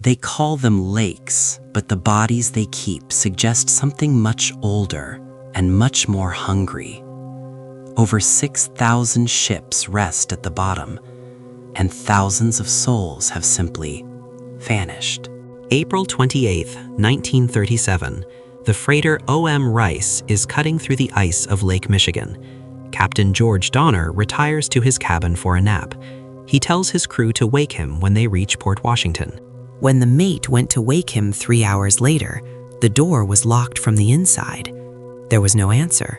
They call them lakes, but the bodies they keep suggest something much older and much more hungry. Over 6,000 ships rest at the bottom, and thousands of souls have simply vanished. April 28, 1937, the freighter O.M. Rice is cutting through the ice of Lake Michigan. Captain George Donner retires to his cabin for a nap. He tells his crew to wake him when they reach Port Washington. When the mate went to wake him 3 hours later, the door was locked from the inside. There was no answer,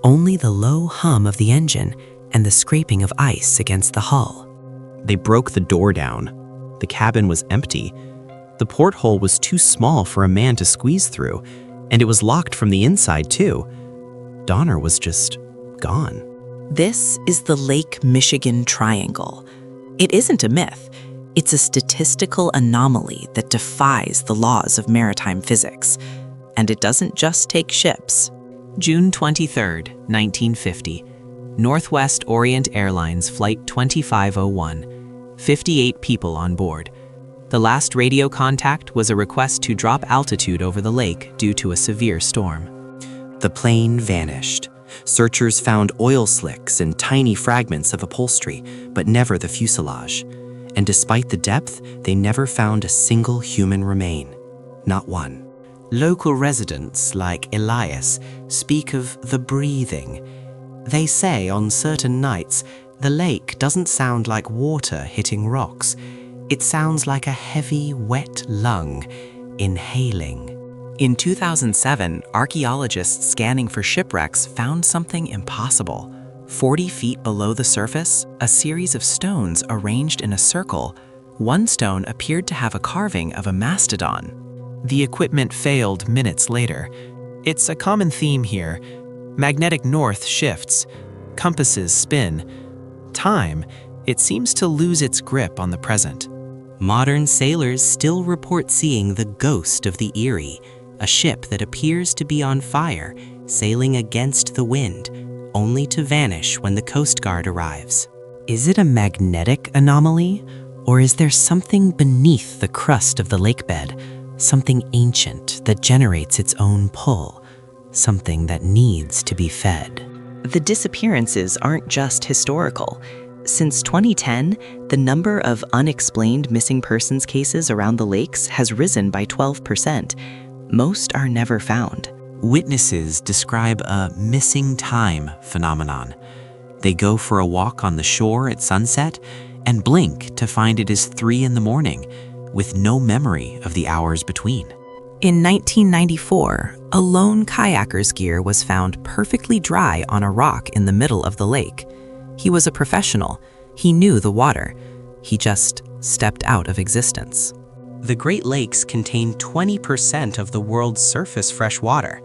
only the low hum of the engine and the scraping of ice against the hull. They broke the door down. The cabin was empty. The porthole was too small for a man to squeeze through, and it was locked from the inside too. Donner was just gone. This is the Lake Michigan Triangle. It isn't a myth. It's a statistical anomaly that defies the laws of maritime physics. And it doesn't just take ships. June 23, 1950. Northwest Orient Airlines Flight 2501. 58 people on board. The last radio contact was a request to drop altitude over the lake due to a severe storm. The plane vanished. Searchers found oil slicks and tiny fragments of upholstery, but never the fuselage. And despite the depth, they never found a single human remain. Not one. Local residents, like Elias, speak of the breathing. They say on certain nights, the lake doesn't sound like water hitting rocks. It sounds like a heavy, wet lung, inhaling. In 2007, archaeologists scanning for shipwrecks found something impossible. 40 feet below the surface, a series of stones arranged in a circle. One stone appeared to have a carving of a mastodon. The equipment failed minutes later. It's a common theme here. Magnetic north shifts. Compasses spin. Time, it seems to lose its grip on the present. Modern sailors still report seeing the ghost of the Erie, a ship that appears to be on fire, sailing against the wind, only to vanish when the Coast Guard arrives. Is it a magnetic anomaly, or is there something beneath the crust of the lakebed, something ancient that generates its own pull, something that needs to be fed? The disappearances aren't just historical. Since 2010, the number of unexplained missing persons cases around the lakes has risen by 12%. Most are never found. Witnesses describe a missing time phenomenon. They go for a walk on the shore at sunset and blink to find it is 3 in the morning, with no memory of the hours between. In 1994, a lone kayaker's gear was found perfectly dry on a rock in the middle of the lake. He was a professional. He knew the water. He just stepped out of existence. The Great Lakes contain 20% of the world's surface fresh water.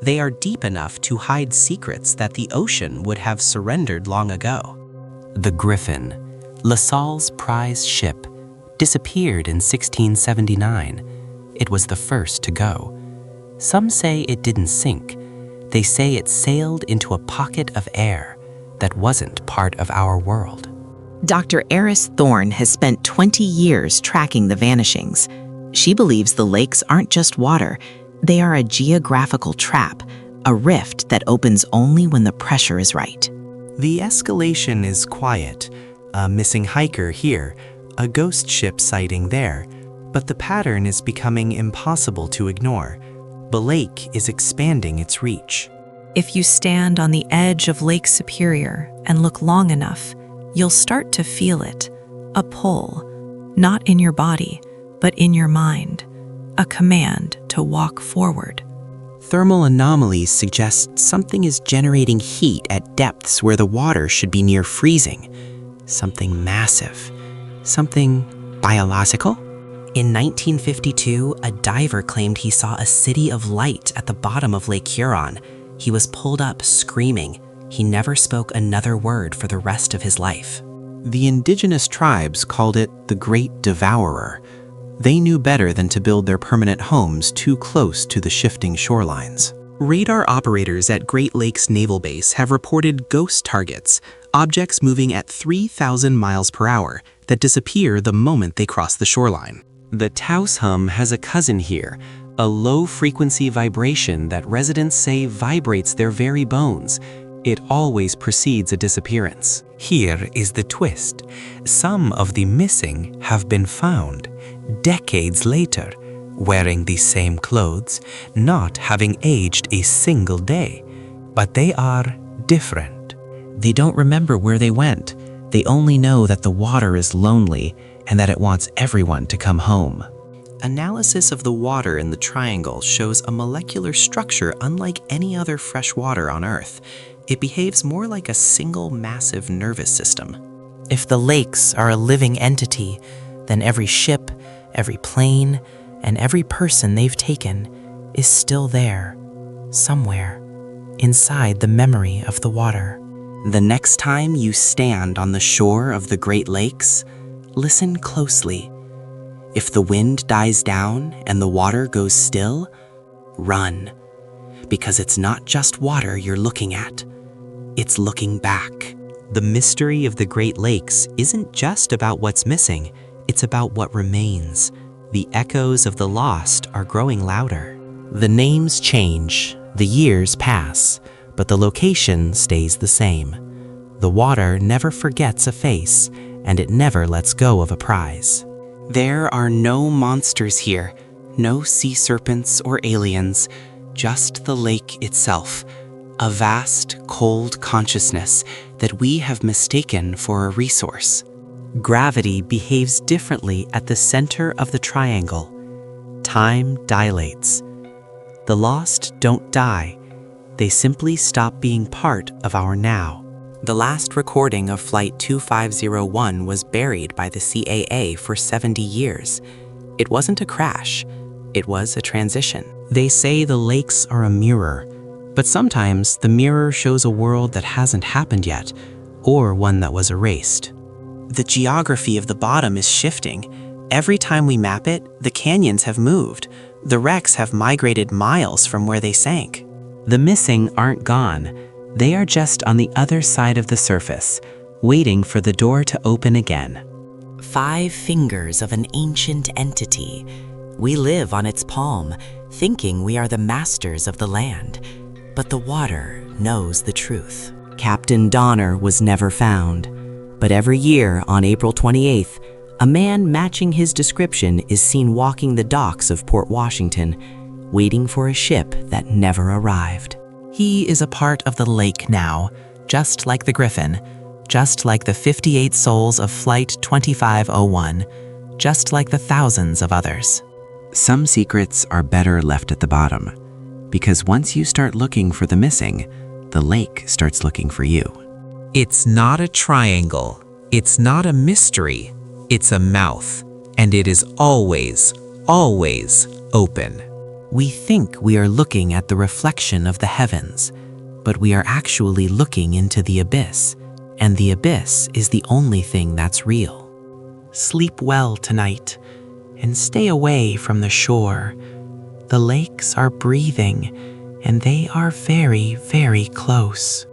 They are deep enough to hide secrets that the ocean would have surrendered long ago. The Griffin, La Salle's prized ship, disappeared in 1679. It was the first to go. Some say it didn't sink. They say it sailed into a pocket of air that wasn't part of our world. Dr. Eris Thorne has spent 20 years tracking the vanishings. She believes the lakes aren't just water. They are a geographical trap, a rift that opens only when the pressure is right. The escalation is quiet. A missing hiker here, a ghost ship sighting there, but the pattern is becoming impossible to ignore. The lake is expanding its reach. If you stand on the edge of Lake Superior and look long enough, you'll start to feel it, a pull, not in your body, but in your mind, a command to walk forward. Thermal anomalies suggest something is generating heat at depths where the water should be near freezing. Something massive, something biological. In 1952, a diver claimed he saw a city of light at the bottom of Lake Huron. He was pulled up screaming. He never spoke another word for the rest of his life. The indigenous tribes called it the Great Devourer. They knew better than to build their permanent homes too close to the shifting shorelines. Radar operators at Great Lakes Naval Base have reported ghost targets, objects moving at 3,000 miles per hour that disappear the moment they cross the shoreline. The Taos hum has a cousin here, a low-frequency vibration that residents say vibrates their very bones. It always precedes a disappearance. Here is the twist. Some of the missing have been found decades later, wearing the same clothes, not having aged a single day. But they are different. They don't remember where they went. They only know that the water is lonely and that it wants everyone to come home. Analysis of the water in the triangle shows a molecular structure unlike any other fresh water on Earth. It behaves more like a single massive nervous system. If the lakes are a living entity, then every ship, every plane, and every person they've taken is still there, somewhere, inside the memory of the water. The next time you stand on the shore of the Great Lakes, listen closely. If the wind dies down and the water goes still, run. Because it's not just water you're looking at. It's looking back. The mystery of the Great Lakes isn't just about what's missing, it's about what remains. The echoes of the lost are growing louder. The names change, the years pass, but the location stays the same. The water never forgets a face, and it never lets go of a prize. There are no monsters here, no sea serpents or aliens, just the lake itself, a vast, cold consciousness that we have mistaken for a resource. Gravity behaves differently at the center of the triangle. Time dilates. The lost don't die. They simply stop being part of our now. The last recording of Flight 2501 was buried by the CAA for 70 years. It wasn't a crash, it was a transition. They say the lakes are a mirror, but sometimes the mirror shows a world that hasn't happened yet, or one that was erased. The geography of the bottom is shifting. Every time we map it, the canyons have moved. The wrecks have migrated miles from where they sank. The missing aren't gone. They are just on the other side of the surface, waiting for the door to open again. 5 fingers of an ancient entity. We live on its palm, thinking we are the masters of the land. But the water knows the truth. Captain Donner was never found. But every year on April 28th, a man matching his description is seen walking the docks of Port Washington, waiting for a ship that never arrived. He is a part of the lake now, just like the Griffin, just like the 58 souls of Flight 2501, just like the thousands of others. Some secrets are better left at the bottom, because once you start looking for the missing, the lake starts looking for you. It's not a triangle. It's not a mystery. It's a mouth. And it is always, always open. We think we are looking at the reflection of the heavens, but we are actually looking into the abyss, and the abyss is the only thing that's real. Sleep well tonight, and stay away from the shore. The lakes are breathing, and they are very, very close.